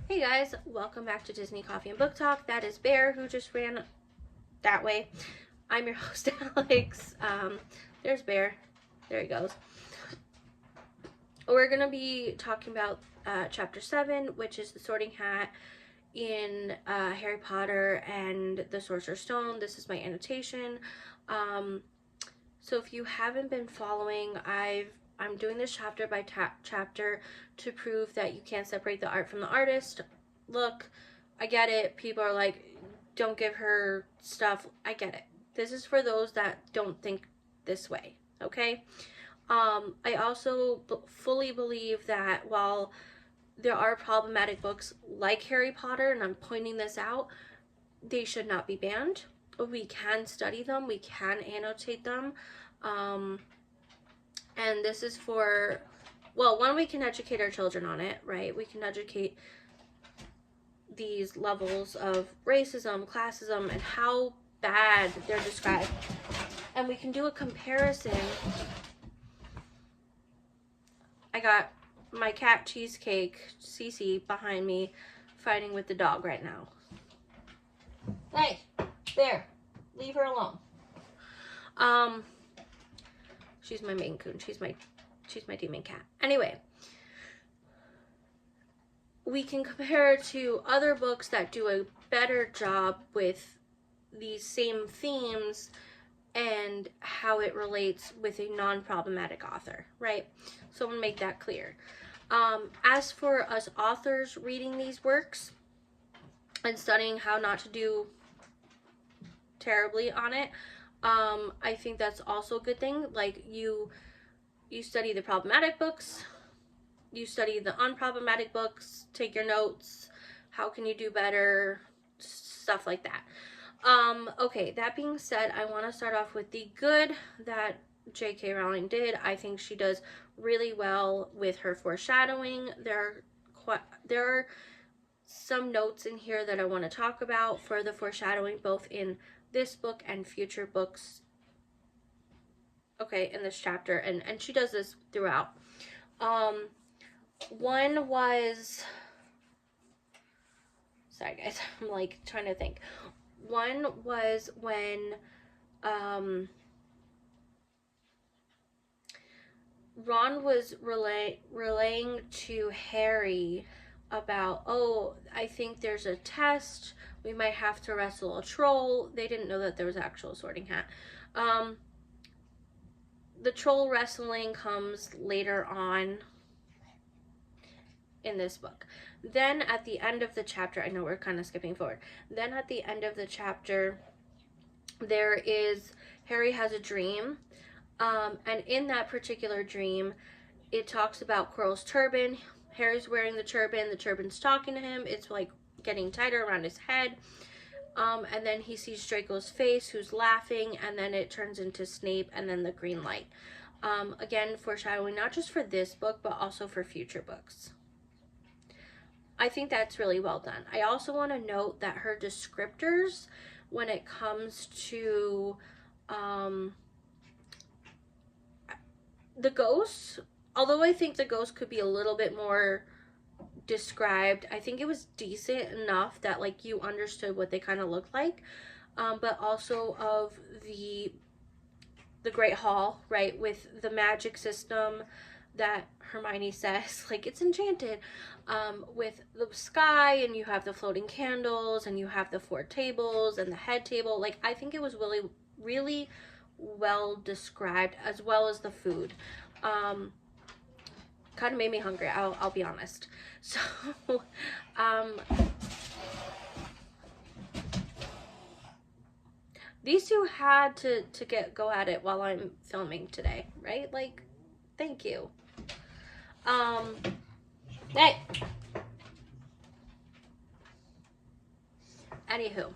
Hey guys, welcome back to Disney Coffee and Book Talk. That is Bear, who just ran that way. I'm your host, Alex. There's Bear. There he goes. We're going to be talking about Chapter 7, which is the Sorting Hat in Harry Potter and the Sorcerer's Stone. This is my annotation. So if you haven't been following, I'm doing this chapter by chapter to prove that you can't separate the art from the artist. Look, I get it. People are like, don't give her stuff. I get it. This is for those that don't think this way, okay? I also fully believe that while there are problematic books like Harry Potter, and I'm pointing this out, they should not be banned. We can study them. We can annotate them. And this is for, well, one, we can educate our children on it, right? We can educate these levels of racism, classism, and how bad they're described. And we can do a comparison. I got my cat Cheesecake, Cece, behind me fighting with the dog right now. Hey, there, leave her alone. She's my Maine Coon. She's my demon cat. Anyway, we can compare it to other books that do a better job with these same themes and how it relates with a non-problematic author, right? So I'm gonna make that clear. As for us authors reading these works and studying how not to do terribly on it, I think that's also a good thing. Like, you study the problematic books, you study the unproblematic books, take your notes, how can you do better, stuff like that. Okay, that being said, I want to start off with the good that J.K. Rowling did. I think she does really well with her foreshadowing. There are some notes in here that I want to talk about for the foreshadowing, both in this book and future books, okay, in this chapter, and she does this throughout. One was, sorry guys, I'm like trying to think. One was when Ron was relaying to Harry about, oh, I think there's a test, we might have to wrestle a troll. They didn't know that there was actual Sorting Hat. The troll wrestling comes later on in this book. Then at the end of the chapter, I know we're kind of skipping forward, then at the end of the chapter, there is, Harry has a dream, and in that particular dream, it talks about Quirrell's turban. Harry's wearing the turban's talking to him, it's like getting tighter around his head, and then he sees Draco's face, who's laughing, and then it turns into Snape, and then the green light. Again, foreshadowing not just for this book, but also for future books. I think that's really well done. I also want to note that her descriptors, when it comes to the ghosts, although I think the ghost could be a little bit more described, I think it was decent enough that like you understood what they kind of looked like, but also of the Great Hall, right, with the magic system that Hermione says, like, it's enchanted, with the sky, and you have the floating candles, and you have the 4 tables and the head table. Like, I think it was really, really well described, as well as the food. Kind of made me hungry, I'll be honest. So, these two had to go at it while I'm filming today, right? Like, thank you. Hey. Anywho.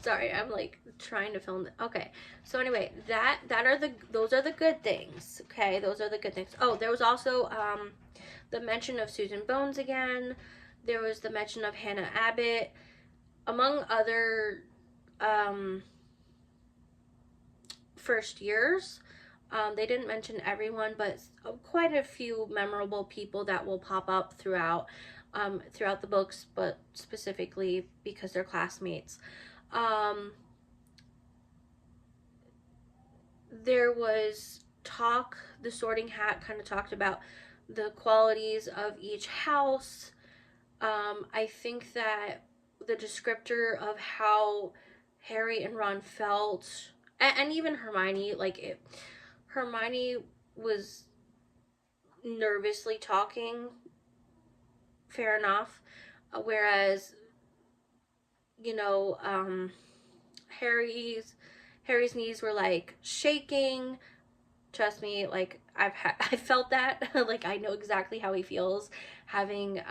Sorry, I'm like trying to film it. Okay, so anyway, those are the good things. Okay, those are the good things. Oh, there was also the mention of Susan Bones again. There was the mention of Hannah Abbott, among other first years. They didn't mention everyone, but quite a few memorable people that will pop up throughout the books, but specifically because they're classmates. There was talk, the Sorting Hat kind of talked about the qualities of each house. I think that the descriptor of how Harry and Ron felt, and even Hermione, Hermione was nervously talking, fair enough, whereas, you know, Harry's knees were like shaking. Trust me, like I felt that. Like I know exactly how he feels, having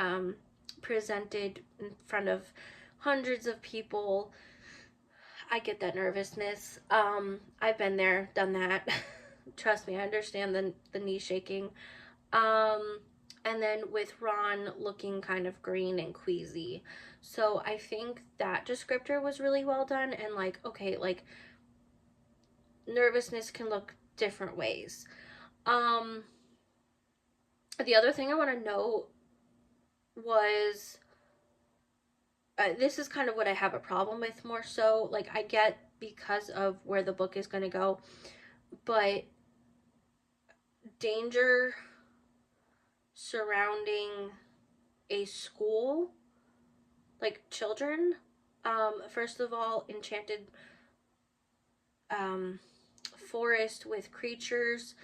presented in front of hundreds of people. I get that nervousness. I've been there, done that. Trust me, I understand the knee shaking. And then with Ron looking kind of green and queasy. So I think that descriptor was really well done, and like, okay, like nervousness can look different ways. The other thing I want to note was this is kind of what I have a problem with more so. Like, I get because of where the book is going to go, but danger surrounding a school, like children. First of all, enchanted forest with creatures.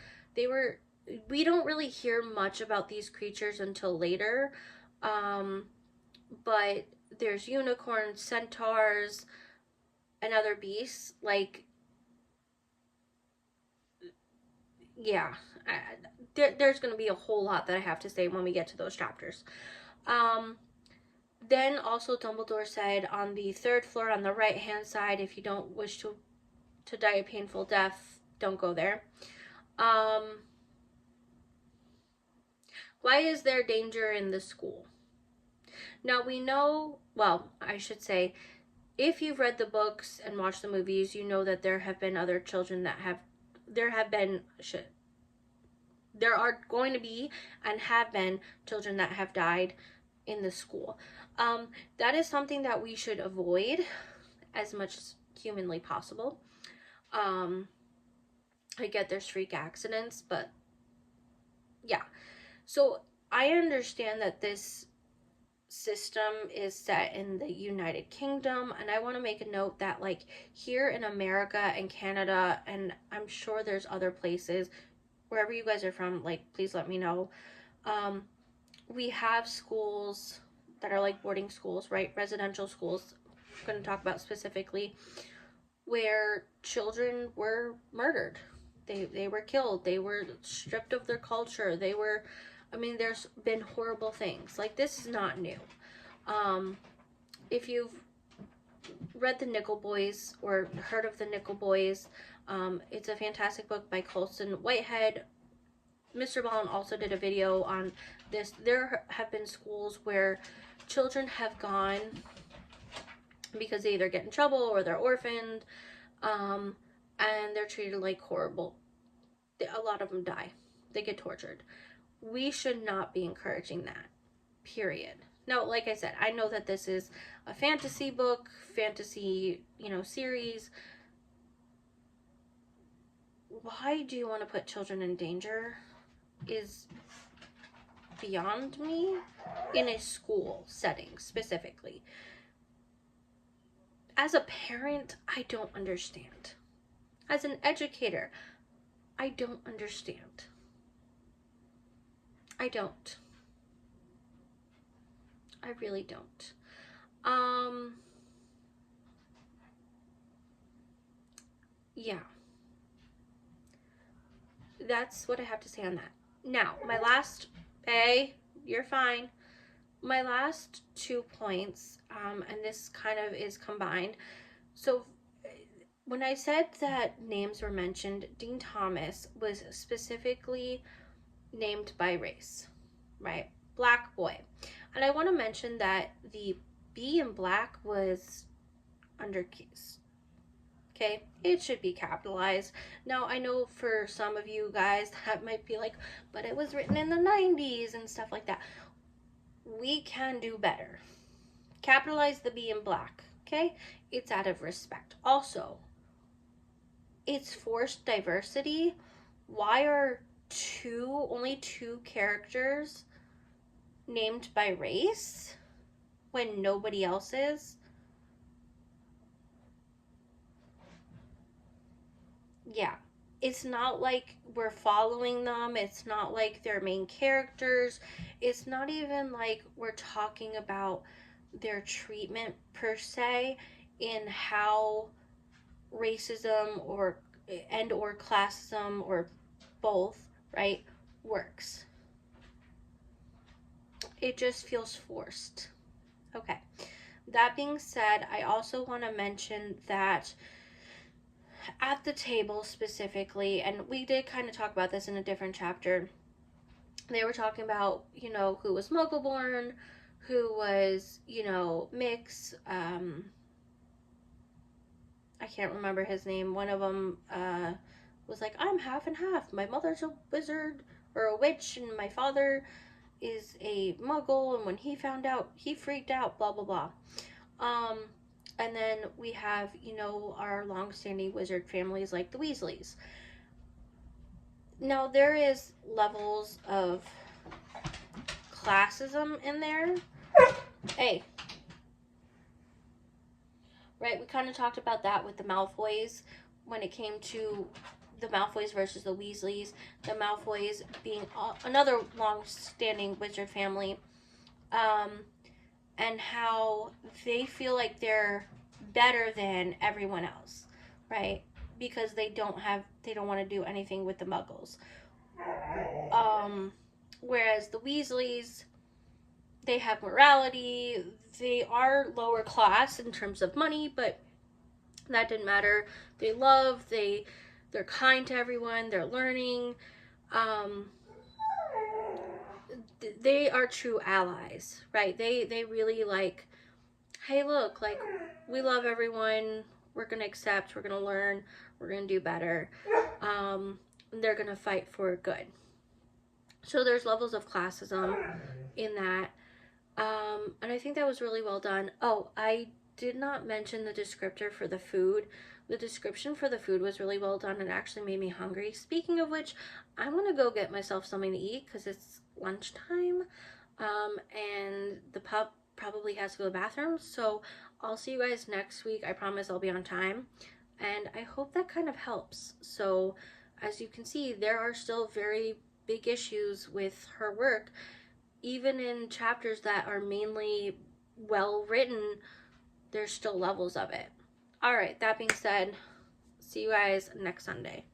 We don't really hear much about these creatures until later. But there's unicorns, centaurs, and other beasts. Like, yeah, there's going to be a whole lot that I have to say when we get to those chapters. Then also Dumbledore said on the 3rd floor on the right hand side, if you don't wish to die a painful death, don't go there. Why is there danger in the school? Now we know, well, I should say, if you've read the books and watched the movies, you know that there have been other children that there are going to be and have been children that have died in the school. That is something that we should avoid as much as humanly possible. I get there's freak accidents, but yeah. So I understand that this system is set in the United Kingdom, and I want to make a note that like here in America and Canada, and I'm sure there's other places, wherever you guys are from, like please let me know. We have schools that are like boarding schools, right? Residential schools, I'm going to talk about specifically, where children were murdered. They were killed. They were stripped of their culture. There's been horrible things. Like, this is not new. If you've read The Nickel Boys or heard of The Nickel Boys, it's a fantastic book by Colson Whitehead. Mr. Ballin also did a video on this. There have been schools where children have gone because they either get in trouble or they're orphaned, and they're treated like horrible. A lot of them die. They get tortured. We should not be encouraging that, period. Now, like I said, I know that this is a fantasy book, fantasy, series. Why do you want to put children in danger is beyond me in a school setting specifically. As a parent, I don't understand. As an educator, I don't understand. I don't. I really don't. Yeah. That's what I have to say on that. Now, my last, you're fine. My last 2 points, and this kind of is combined. So, when I said that names were mentioned, Dean Thomas was specifically named by race, right? Black boy. And I want to mention that the B in black was undercase. Okay, it should be capitalized. Now, I know for some of you guys that might be like, but it was written in the 90s and stuff like that. We can do better. Capitalize the B in black, okay? It's out of respect. Also, it's forced diversity. Why are only two characters named by race when nobody else is? Yeah, it's not like we're following them. It's not like they're main characters. It's not even like we're talking about their treatment per se in how racism or classism or both, right, works. It just feels forced. Okay. That being said, I also want to mention that at the table specifically, and we did kind of talk about this in a different chapter, they were talking about, who was Muggle born, who was, mix. I can't remember his name. One of them was like, I'm half and half. My mother's a wizard or a witch, and my father is a Muggle, and when he found out, he freaked out, blah, blah, blah. And then we have, our long-standing wizard families like the Weasleys. Now, there is levels of classism in there. Hey. Right, we kind of talked about that with the Malfoys when it came to the Malfoys versus the Weasleys. The Malfoys being another long-standing wizard family. And how they feel like they're better than everyone else, right? Because they don't want to do anything with the Muggles. Whereas the Weasleys, they have morality. They are lower class in terms of money, but that didn't matter. They love, they're kind to everyone, they're learning. They are true allies, right? They really like, hey, look, like, we love everyone. We're going to accept, we're going to learn, we're going to do better. They're going to fight for good. So there's levels of classism in that. And I think that was really well done. Oh, I did not mention the descriptor for the food. The description for the food was really well done and actually made me hungry. Speaking of which, I want to go get myself something to eat because it's lunchtime. And the pup probably has to go to the bathroom. So I'll see you guys next week. I promise I'll be on time. And I hope that kind of helps. So as you can see, there are still very big issues with her work. Even in chapters that are mainly well written, there's still levels of it. All right, that being said, see you guys next Sunday.